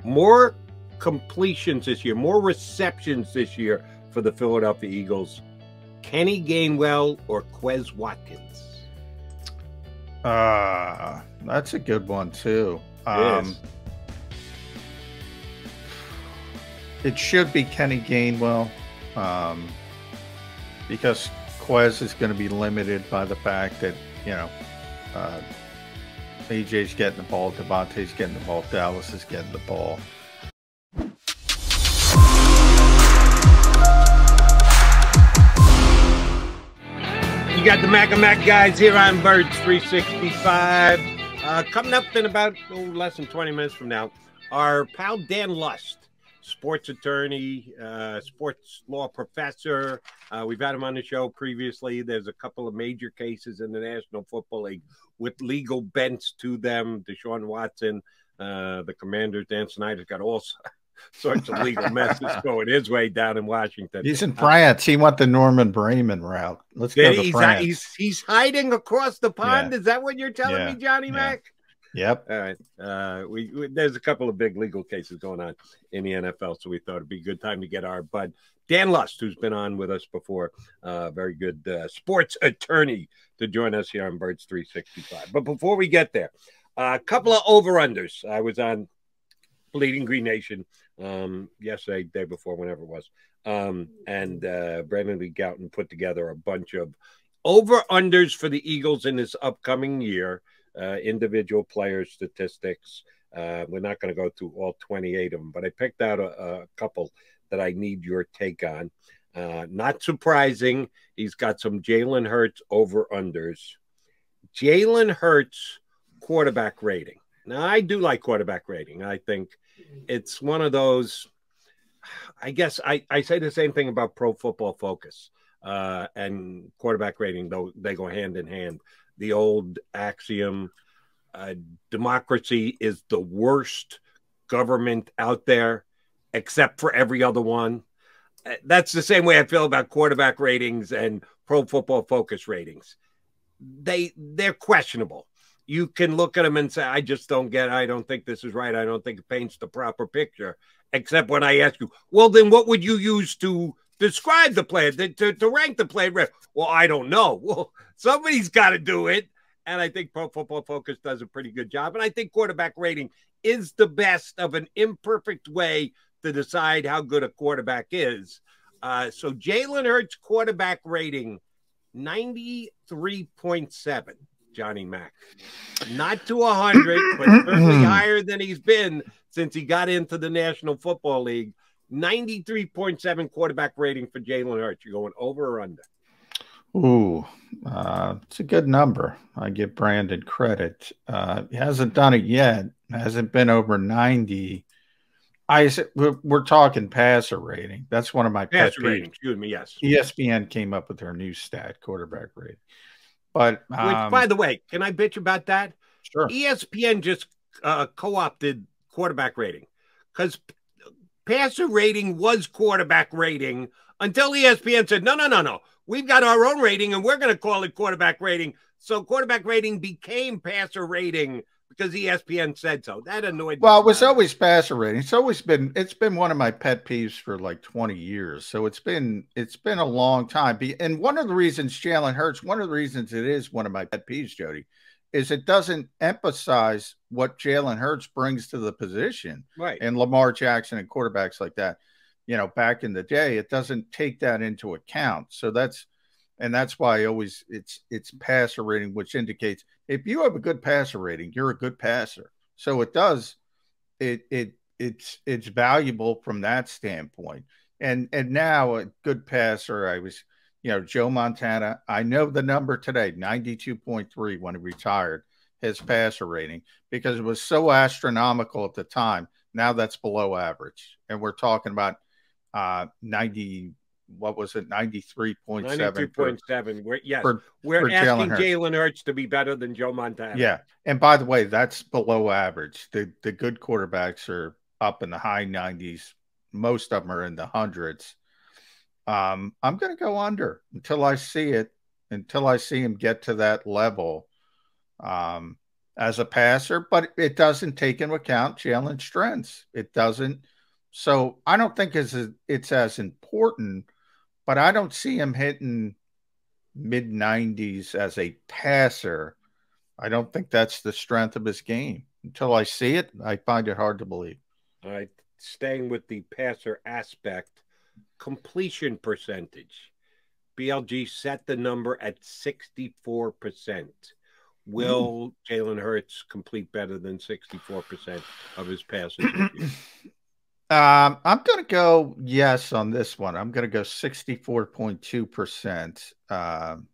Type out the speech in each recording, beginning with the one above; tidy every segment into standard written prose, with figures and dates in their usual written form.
more completions this year, more receptions this year for the Philadelphia Eagles? Kenny Gainwell or Quez Watkins? That's a good one too. It should be Kenny Gainwell, because Quez is going to be limited by the fact that, AJ's getting the ball, Devontae's getting the ball, Dallas is getting the ball. You got the Mac and Mac guys here on Birds 365. Coming up in about less than 20 minutes from now, our pal Dan Lust, sports attorney, sports law professor. We've had him on the show previously. There's a couple of major cases in the National Football League with legal bents to them. Deshaun Watson, the Commanders, Dan Snyder's got all sorts of legal messes going his way down in Washington. He's in France. He went the Norman Braman route. Let's go to France. He's hiding across the pond. Yeah. Is that what you're telling me, Johnny Mac? Yep. All right. There's a couple of big legal cases going on in the NFL, so we thought it'd be a good time to get our bud Dan Lust, who's been on with us before, very good sports attorney, to join us here on Birds 365. But before we get there, a couple of over-unders. I was on Bleeding Green Nation yesterday, day before, whenever it was, and Brandon Lee Gouton put together a bunch of over-unders for the Eagles in this upcoming year. Individual player statistics. We're not going to go through all 28 of them, but I picked out a couple that I need your take on. Not surprising, he's got some Jalen Hurts over-unders. Jalen Hurts quarterback rating. Now, I do like quarterback rating. I think it's one of those, I guess I say the same thing about Pro Football Focus and quarterback rating, though they go hand in hand. The old axiom, democracy is the worst government out there, except for every other one. That's the same way I feel about quarterback ratings and Pro Football Focus ratings. They're questionable. You can look at them and say, I just don't get it. I don't think this is right. I don't think it paints the proper picture. Except when I ask you, well, then what would you use to describe the player, to rank the player? Well, I don't know. Well, somebody's got to do it. And I think Pro Football Focus does a pretty good job. And I think quarterback rating is the best of an imperfect way to decide how good a quarterback is. So Jalen Hurts quarterback rating, 93.7, Johnny Mac. Not to 100, but certainly higher than he's been since he got into the National Football League. 93.7 quarterback rating for Jalen Hurts. You're going over or under? Ooh, it's a good number. I give Brandon credit. He hasn't done it yet. Hasn't been over 90. We're talking passer rating. That's one of my passer rating. Excuse me. Yes. ESPN came up with their new stat, quarterback rating. But which, by the way, can I bitch about that? Sure. ESPN just co-opted quarterback rating because passer rating was quarterback rating until ESPN said, no. We've got our own rating, and we're going to call it quarterback rating. So quarterback rating became passer rating because ESPN said so. That annoyed me. Well, it was always passer rating. It's been one of my pet peeves for like 20 years. So it's been a long time. And one of the reasons Jalen Hurts, one of the reasons it is one of my pet peeves, Jody, is it doesn't emphasize what Jalen Hurts brings to the position. Right. And Lamar Jackson and quarterbacks like that. Back in the day, it doesn't take that into account. So that's why it's passer rating, which indicates if you have a good passer rating, you're a good passer. So it's valuable from that standpoint. And now a good passer, Joe Montana, I know the number today, 92.3 when he retired, his passer rating, because it was so astronomical at the time. Now that's below average. And we're talking about 93.7. 93.7. Yes. We're asking Jalen Hurts to be better than Joe Montana. Yeah. And by the way, that's below average. The good quarterbacks are up in the high 90s. Most of them are in the hundreds. I'm going to go under until I see it, until I see him get to that level. as a passer, but it doesn't take into account Jalen's strengths. It doesn't. So I don't think it's as important, but I don't see him hitting mid 90s as a passer. I don't think that's the strength of his game. Until I see it, I find it hard to believe. All right, staying with the passer aspect, completion percentage. BLG set the number at 64%. Will Jalen Hurts complete better than 64% of his passes this year? I'm going to go yes on this one. I'm going to go 64.2%.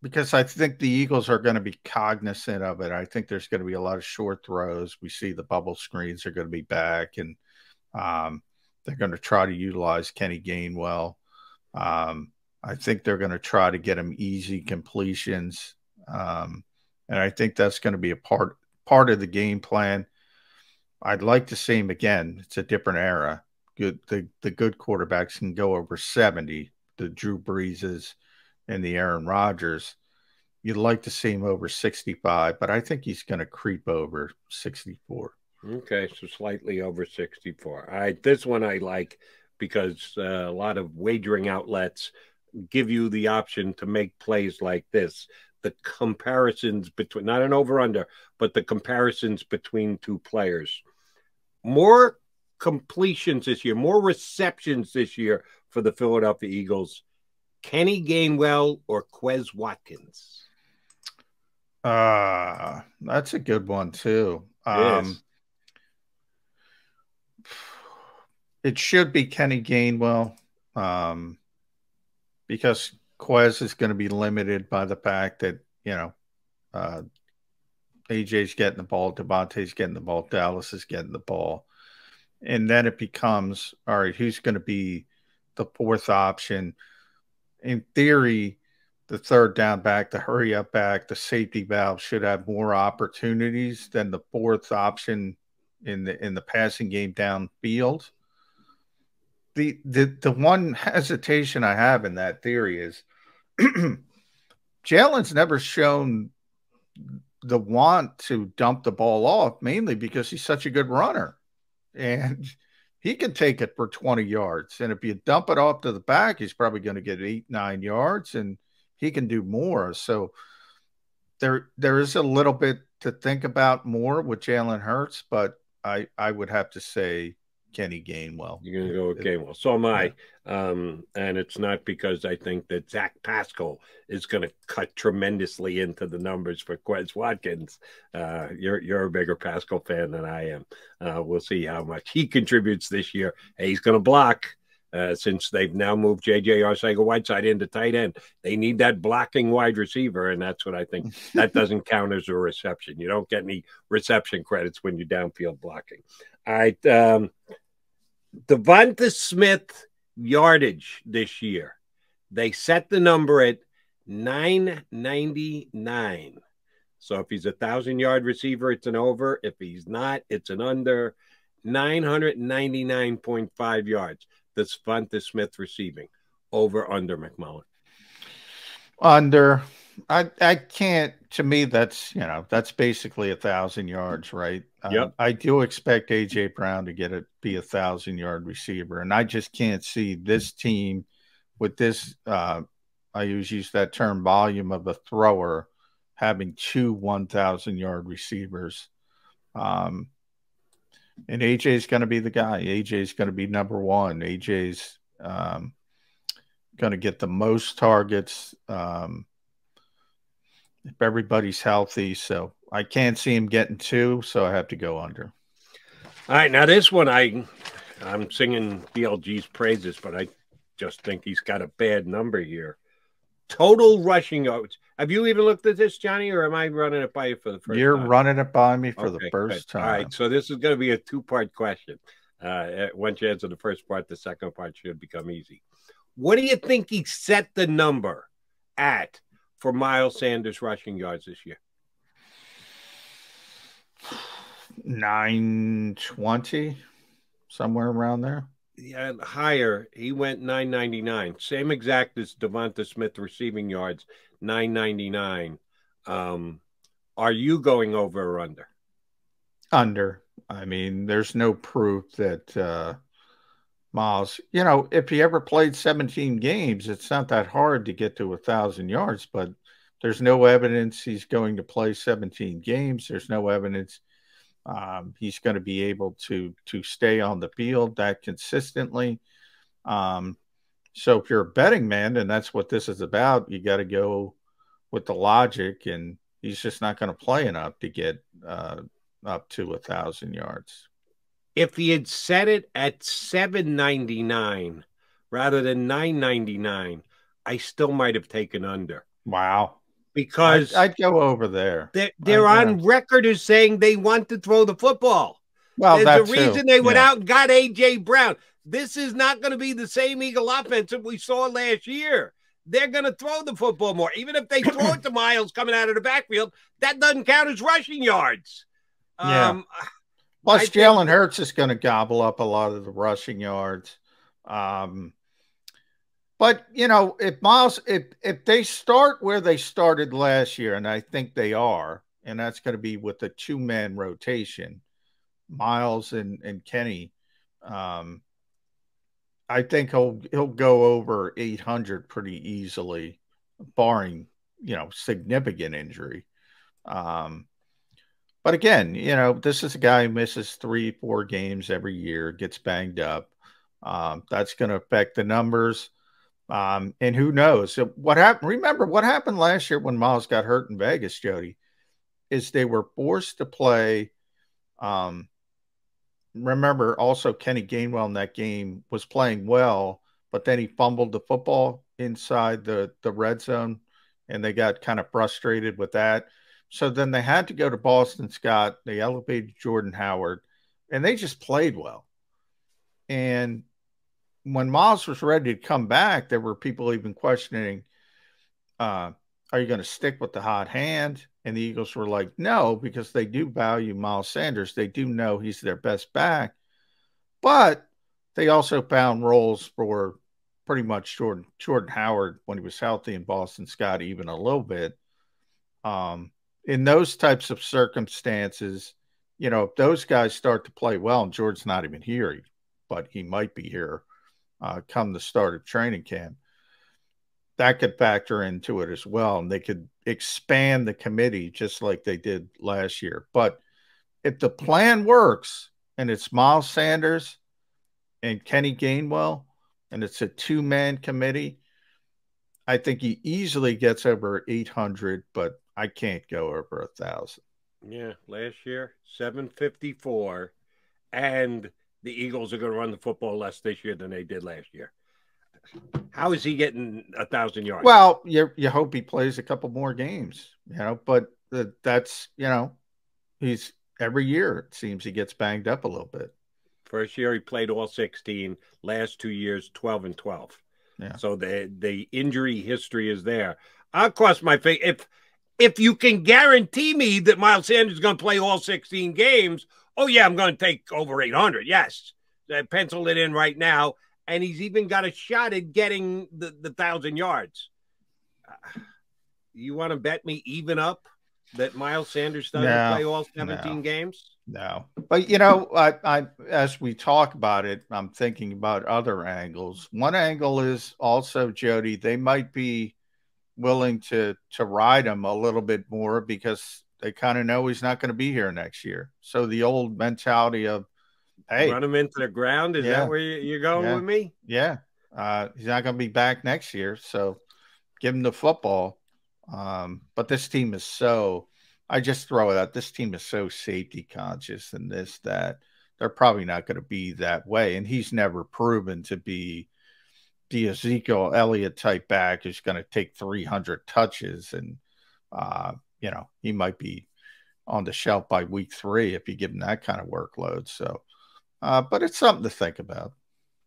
Because I think the Eagles are going to be cognizant of it. I think there's going to be a lot of short throws. We see the bubble screens are going to be back, and they're going to try to utilize Kenny Gainwell. I think they're going to try to get him easy completions, and I think that's going to be a part of the game plan. I'd like to see him again. It's a different era. The good quarterbacks can go over 70. The Drew Breeses and the Aaron Rodgers. You'd like to see him over 65, but I think he's going to creep over 64. Okay, so slightly over 64. All right, this one I like because a lot of wagering outlets give you the option to make plays like this. The comparisons between, not an over-under, but the comparisons between two players. More completions this year, more receptions this year for the Philadelphia Eagles. Kenny Gainwell or Quez Watkins? That's a good one too. It should be Kenny Gainwell, because Quez is going to be limited by the fact that, AJ's getting the ball, Devontae's getting the ball, Dallas is getting the ball. And then it becomes, all right, who's going to be the fourth option? In theory, the third down back, the hurry up back, the safety valve should have more opportunities than the fourth option in the passing game downfield. The one hesitation I have in that theory is Jalen's never shown the want to dump the ball off, mainly because he's such a good runner. And he can take it for 20 yards. And if you dump it off to the back, he's probably going to get 8-9 yards, and he can do more. So there is a little bit to think about more with Jalen Hurts, but I would have to say Kenny Gainwell. You're going to go with Gainwell. So am I. And it's not because I think that Zach Pascal is going to cut tremendously into the numbers for Quez Watkins. You're a bigger Pascal fan than I am. We'll see how much he contributes this year. Hey, he's going to block. Since they've now moved J.J. Arcega-Whiteside into tight end. They need that blocking wide receiver, and that's what I think. That doesn't count as a reception. You don't get any reception credits when you're downfield blocking. All right, Devonta Smith yardage this year. They set the number at 999. So if he's a 1,000-yard receiver, it's an over. If he's not, it's an under. 999.5 yards. That's Devonta Smith receiving. Over, under, McMullen? Under. I can't. To me, that's basically 1,000 yards, right? Yep. I do expect AJ Brown to be 1,000-yard receiver, and I just can't see this team with this. I use that term, volume of a thrower, having two 1,000-yard receivers. And AJ's going to be the guy. AJ's going to be number one. AJ's going to get the most targets if everybody's healthy. So I can't see him getting two, so I have to go under. All right, now this one I'm singing BLG's praises, but I just think he's got a bad number here. Total rushing yards. Have you even looked at this, Johnny, or am I running it by you for the first time? You're running it by me for the first time. All right, so this is going to be a two-part question. Once you answer the first part, the second part should become easy. What do you think he set the number at for Miles Sanders rushing yards this year? 920, somewhere around there. Yeah, higher. He went 999. Same exact as Devonta Smith receiving yards, 999. Are you going over or under? Under. I mean, there's no proof that Miles, if he ever played 17 games, it's not that hard to get to 1,000 yards, but there's no evidence he's going to play 17 games. There's no evidence he's going to be able to stay on the field that consistently. So if you're a betting man, and that's what this is about, you got to go with the logic, and he's just not going to play enough to get up to 1,000 yards. If he had set it at 799 rather than 999, I still might have taken under. Wow. Because I'd go over there. They're on record as saying they want to throw the football. Well, there's a reason they went out and got A.J. Brown. This is not going to be the same Eagle offense that we saw last year. They're going to throw the football more. Even if they throw it to Miles coming out of the backfield, that doesn't count as rushing yards. Yeah. Plus, Jalen Hurts is going to gobble up a lot of the rushing yards. But, if they start where they started last year, and I think they are, and that's going to be with the two-man rotation, Miles and Kenny, I think he'll go over 800 pretty easily, barring, significant injury. But again, this is a guy who misses 3-4 games every year, gets banged up. That's going to affect the numbers. And who knows what happened? Remember what happened last year when Miles got hurt in Vegas, Jody, is they were forced to play. Remember also Kenny Gainwell in that game was playing well, but then he fumbled the football inside the red zone, and they got kind of frustrated with that. So then they had to go to Boston Scott. They elevated Jordan Howard, and they just played well. And when Miles was ready to come back, there were people even questioning, are you going to stick with the hot hand? And the Eagles were like, no, because they do value Miles Sanders. They do know he's their best back. But they also found roles for pretty much Jordan Howard when he was healthy, and Boston Scott even a little bit. In those types of circumstances, if those guys start to play well, and Jordan's not even here, but he might be here come the start of training camp, that could factor into it as well. And they could expand the committee just like they did last year. But if the plan works and it's Miles Sanders and Kenny Gainwell and it's a two-man committee, I think he easily gets over 800, but I can't go over 1,000. Yeah, last year, 754. And the Eagles are going to run the football less this year than they did last year. How is he getting 1,000 yards? Well, you hope he plays a couple more games, but that's, he's every year it seems he gets banged up a little bit. First year he played all 16. Last 2 years, 12 and 12. Yeah. So the injury history is there. I'll cross my face. If you can guarantee me that Miles Sanders is going to play all 16 games, oh, yeah, I'm going to take over 800. Yes. Pencil it in right now. And he's even got a shot at getting the 1,000 yards. You want to bet me even up that Miles Sanders doesn't play all 17 games? No. But, I as we talk about it, I'm thinking about other angles. One angle is also, Jody, they might be willing to ride him a little bit more because they kind of know he's not going to be here next year. So the old mentality of, hey, run him into the ground. Is that where you're going with me? Yeah. He's not going to be back next year. So give him the football. But this team is I just throw it out. This team is so safety conscious and that they're probably not going to be that way. And he's never proven to be the Ezekiel Elliott type back who's going to take 300 touches. And, he might be on the shelf by week 3 if you give him that kind of workload. So, but it's something to think about.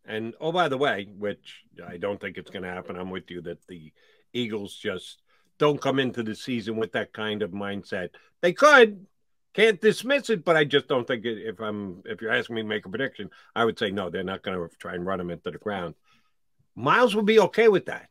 And, oh, by the way, which I don't think it's going to happen, I'm with you that the Eagles just don't come into the season with that kind of mindset. They can't dismiss it, but I just don't think if you're asking me to make a prediction, I would say no, they're not going to try and run him into the ground. Miles will be okay with that.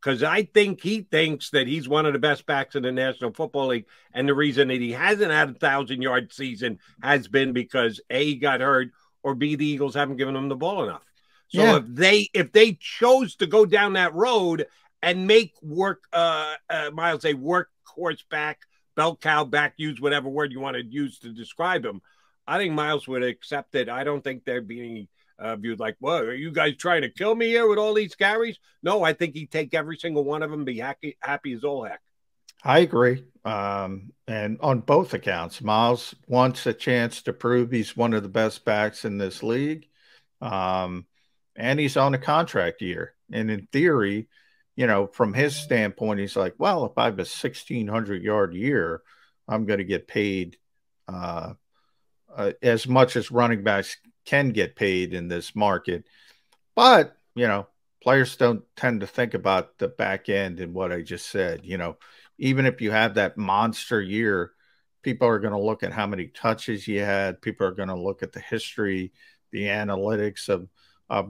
because I think he thinks that he's one of the best backs in the National Football League. And the reason that he hasn't had a 1,000-yard season has been because A, he got hurt, or B, the Eagles haven't given him the ball enough. So if they chose to go down that road and make Miles a workhorse back, bell cow back, use whatever word you want to use to describe him, I think Miles would accept it. I don't think there'd be any viewed like, well, are you guys trying to kill me here with all these carries? No, I think he'd take every single one of them, be happy as all heck. I agree. And on both accounts, Miles wants a chance to prove he's one of the best backs in this league. And he's on a contract year. And in theory, from his standpoint, he's like, well, if I have a 1,600-yard year, I'm going to get paid as much as running backs can get paid in this market. But, players don't tend to think about the back end and what I just said. Even if you have that monster year, people are going to look at how many touches you had. People are going to look at the history, the analytics of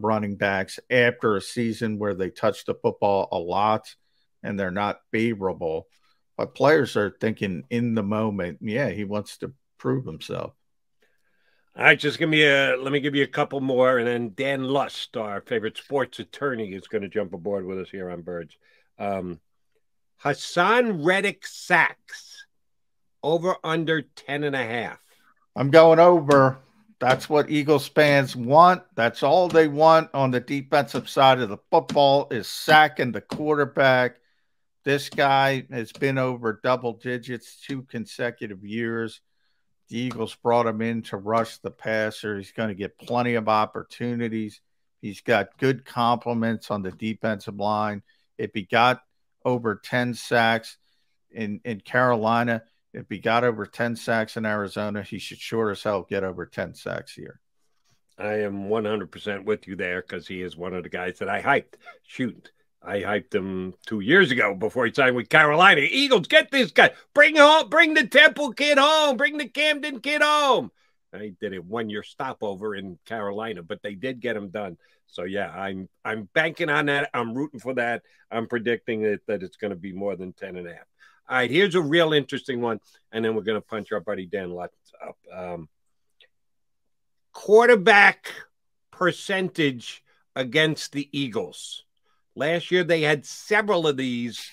running backs after a season where they touch the football a lot and they're not favorable. But players are thinking in the moment, yeah, he wants to prove himself. All right, let me give you a couple more, and then Dan Lust, our favorite sports attorney, is going to jump aboard with us here on Birds. Hassan Reddick sacks over under 10.5. I'm going over. That's what Eagles fans want. That's all they want on the defensive side of the football is sacking the quarterback. This guy has been over double digits 2 consecutive years. The Eagles brought him in to rush the passer. He's going to get plenty of opportunities. He's got good compliments on the defensive line. If he got over 10 sacks in Carolina, if he got over 10 sacks in Arizona, he should sure as hell get over 10 sacks here. I am 100% with you there because he is one of the guys that I hyped. I hyped him 2 years ago before he signed with Carolina. Eagles, get this guy. Bring the Temple kid home. Bring the Camden kid home. He did a 1-year stopover in Carolina, but they did get him done. So, yeah, I'm banking on that. I'm rooting for that. I'm predicting that it's going to be more than 10.5. All right, here's a real interesting one, and then we're going to punch our buddy Dan Lutz up. Quarterback percentage against the Eagles. Last year, they had several of these.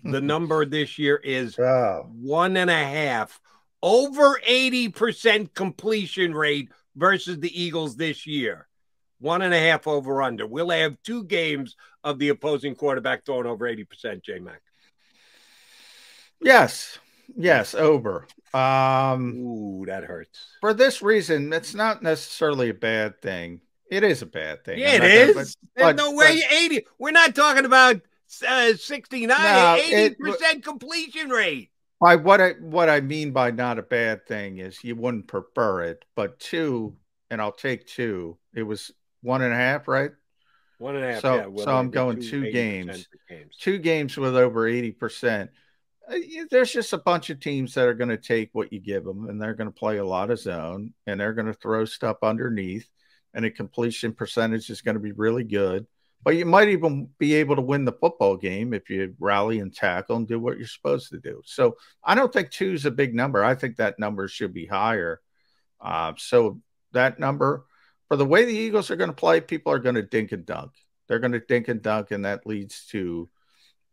The number this year is 1.5. Over 80% completion rate versus the Eagles this year. 1.5 over under. We'll have 2 games of the opposing quarterback throwing over 80%, J-Mac. Yes, over. Ooh, that hurts. For this reason, it's not necessarily a bad thing. It is a bad thing. Yeah, it is. There's no way 80. We're not talking about 69, no, 80% completion rate. By what I mean by not a bad thing is you wouldn't prefer it, but 2, and I'll take 2. It was 1.5, right? 1.5. So, yeah, so I'm going 2 games. 2 games with over 80%. There's just a bunch of teams that are going to take what you give them, and they're going to play a lot of zone, and they're going to throw stuff underneath, and the completion percentage is going to be really good. But you might even be able to win the football game if you rally and tackle and do what you're supposed to do. So I don't think 2 is a big number. I think that number should be higher. So that number, for the way the Eagles are going to play, people are going to dink and dunk. They're going to dink and dunk, and that leads to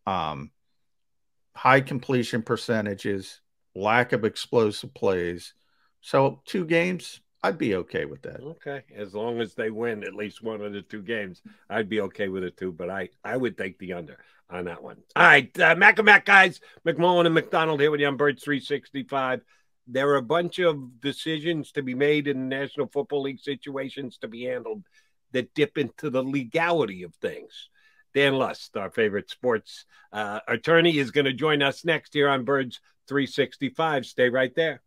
high completion percentages, lack of explosive plays. So 2 games, I'd be okay with that. Okay. As long as they win at least one of the 2 games, I'd be okay with it too. But I would take the under on that one. All right. Mac and Mac guys, McMullen and McDonald here with you on Birds 365. There are a bunch of decisions to be made in the National Football League, situations to be handled that dip into the legality of things. Dan Lust, our favorite sports attorney, is going to join us next here on Birds 365. Stay right there.